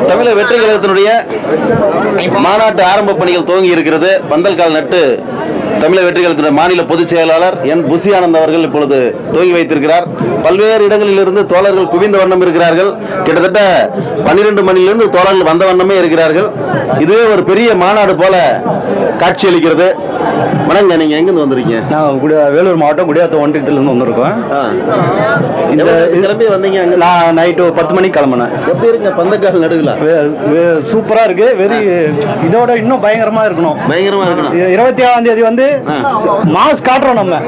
தமிழக வெற்றி கழகத்தினுடைய மாநாட்டு ஆரம்ப பணிகள் துவங்கி இருக்கிறது. பந்தல்கால் நட்டு தமிழக வெற்றி கழகத்தினுடைய மாநில பொதுச் செயலாளர் என் புசி ஆனந்த் அவர்கள் இப்பொழுது துவங்கி வைத்திருக்கிறார். பல்வேறு இடங்களில் இருந்து தோழர்கள் குவிந்த வண்ணம் இருக்கிறார்கள். கிட்டத்தட்ட 12 மணியிலிருந்து தோழர்கள் வந்த வண்ணமே இருக்கிறார்கள். இதுவே ஒரு பெரிய மாநாடு போல காட்சியளிக்கிறது. வணங்க, நீங்க எங்கிருந்து வந்திருக்கீங்க? நான் வேலூர் மாவட்டம் குடியாத்தம் ஒன்றியத்திலிருந்து வந்திருக்கோம். இந்த கிளம்பி வந்தீங்க? நான் நைட்டு 10 மணிக்கு கிளம்பினேன். எப்படி இருக்கு பந்தக்கால் நடுவில்? சூப்பரா இருக்கு. இதோட இன்னும் பயங்கரமா இருக்கணும். 27ஆம் தேதி வந்து மாஸ் காட்டுறோம் நம்ம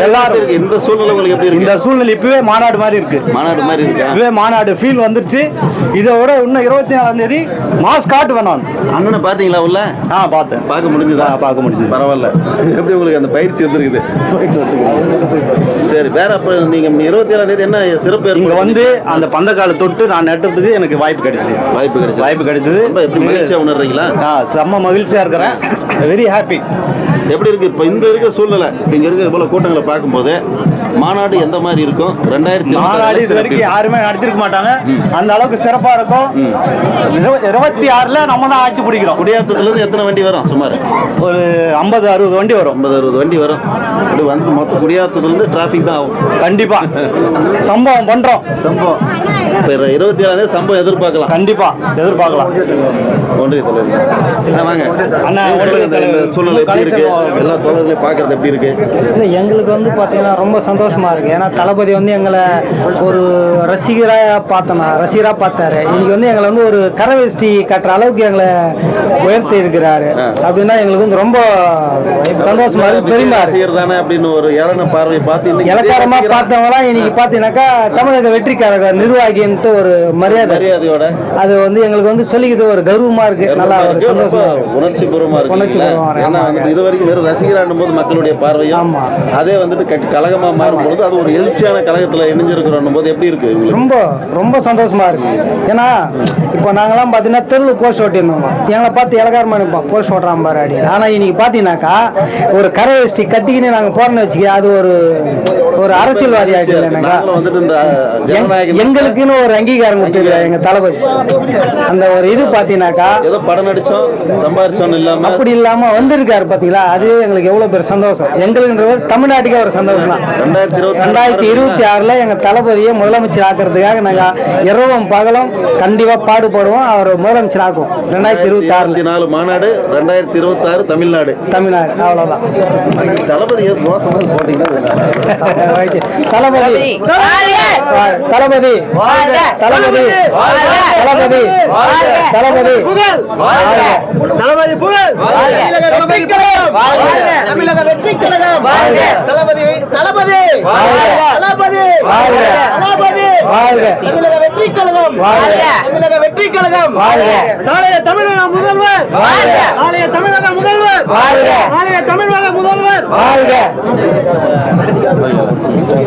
எல்லாரும். இந்த சூழ்நிலை உங்களுக்கு எப்படி இருக்கு? இந்த சூழ்நிலை இப்பவே மாநாடு மாதிரி இருக்கு. மாநாடு மாதிரி இருக்கு. இப்பவே மாநாடு ஃபீல் வந்துருச்சு. இதோட இன்னும் 24ஆம் தேதி மாஸ் காட்டுவேன் நான். அண்ணனை பாத்தீங்களா உள்ள? பார்த்தேன். பார்க்க முடிஞ்சுதா? பார்க்க முடிஞ்சது. பரவாயில்ல. எப்படி உங்களுக்கு அந்த பயிற்சி வந்துருக்குது? சரி, வேற அப்ப நீங்க 27ஆம் தேதி என்ன சிறப்பு? இங்க வந்து அந்த பந்தக்கால தொட்டு நான் நட்டுறதுக்கு எனக்கு வாய்ப்பு கிடைச்சது. எப்படி மகிழ்ச்சியா உணர்றீங்களா? செம்ம மகிழ்ச்சியா இருக்கிறேன். Very happy. எப்படி இருக்கு இப்ப இந்த இருக்க சூழ்நிலை? இங்க இருக்கிற போல கூட்டங்களை பார்க்கும்போது மாநாடு எந்த மாதிரி இருக்கும்? 2000 மாநாடு இது வரைக்கும் யாருமே நடத்திருக்க மாட்டாங்க. அந்த அளவுக்கு சிறப்பா இருக்கும். 26ல நம்ம தான் ஆட்சி பிடிக்கிறோம். குடியாத்தத்துல இருந்து எத்தனை வண்டி வரும்? சுமார் ஒரு 50-60 வண்டி வரும். 50-60 வண்டி வரும். அப்படி வந்து மொத்தம் குடியாத்தத்துல இருந்து டிராபிக் தான் ஆகும். கண்டிப்பா சம்பவம் பண்றோம். சம்பவம் 27ஆம் தேதி சம்பவம் எதிர்பார்க்கலாம். கண்டிப்பா எதிர்பார்க்கலாம். ஒன்றிய தலைவர் வாங்க அண்ணா. சூழ்நிலை எப்படி இருக்கு? எல்லா தோழர்களையும் பார்க்கறது எப்படி இருக்கு? இல்லை, எங்களுக்கு வந்து பார்த்தீங்கன்னா ரொம்ப சந்தோஷமா இருக்கு. ஏன்னா தளபதி வந்து எங்களை ஒரு ரசிகராக பார்த்தாரு. இன்னைக்கு வந்து எங்களை வந்து ஒரு கரவேஷ்டி கட்டுற அளவுக்கு எங்களை உயர்த்தி இருக்கிறாரு. அப்படின்னா எங்களுக்கு வந்து ரொம்ப சந்தோஷமா இருக்கு. பெருமை தானே அப்படின்னு ஒரு ஏளன பார்வை பார்த்து இலக்காரமா பார்த்தவங்களாம் இன்னைக்கு பார்த்தீங்கன்னாக்கா தமிழக வெற்றி கழக நிர்வாகின்ட்டு ஒரு மரியாதையோட அது வந்து எங்களுக்கு வந்து சொல்லிக்கிது. ஒரு கௌரவமா இருக்கு. நல்லா ஒரு சந்தோஷமா, உணர்ச்சி பூர்வமா இருக்கு. இது வரைக்கும் வெறும் ரசிகராடும் போது மக்களுடைய பார்வையும் அதே வந்துட்டு கழகமா மாறும் பொழுது அது ஒரு எழுச்சியான கழகத்துல இணைஞ்சிருக்கிறோம் போது எப்படி இருக்கு? ரொம்ப ரொம்ப சந்தோஷமா இருக்கு. ஏன்னா இப்போ நாங்கெல்லாம் பார்த்தீங்கன்னா தெருவில் போஸ்ட் ஓட்டிருந்தோம். எங்களை பார்த்து இலக்காரமா நிற்போம், போஸ்ட் ஓட்டுறான் பாரு அடி. ஆனால் இன்னைக்கு பார்த்தீங்கன்னாக்கா ஒரு கரவேஷ்டி கட்டிக்கின்னு நாங்கள் போறோம்னு வச்சுக்க, அது ஒரு அரசியல்வாதி ஆகிட்டு. எங்களுக்குன்னு ஒரு அங்கீகாரம் கொடுத்துருக்காரு எங்க தளபதி. அந்த ஒரு இது பார்த்தீங்கன்னாக்கா ஏதோ படம் நடிச்சோம் சம்பாதிச்சோம் இல்லாம அப்படி இல்லாம வந்திருக்காரு பாத்தீங்களா. அது எங்களுக்கு எவ்வளவு பேர் சந்தோஷம். எங்களுக்குன்றது தமிழ்நாட்டுக்கே ஒரு சந்தோஷம் தான். 2026ல எங்க தளபதியை முதலமைச்சர் ஆக்குறதுக்காக நாங்க இரவும் பகலும் கண்டிப்பா பாடுபடுவோம். அவர் முதலமைச்சர் ஆக்கும். 2026 மாநாடு 2026 தமிழ்நாடு அவ்வளவுதான். தளபதி போட்டீங்கன்னா தளபதி தளபதி தளபதி தளபதி தளபதி தளபதி புகழ். தமிழக வெற்றி கழகம். தளபதி தளபதி தளபதி தளபதி தமிழக வெற்றி கழகம். தமிழக வெற்றி கழகம். நாளைய தமிழக முதல்வர். நாளைய தமிழக முதல்வர். நாளைய தமிழக முதல்வர்.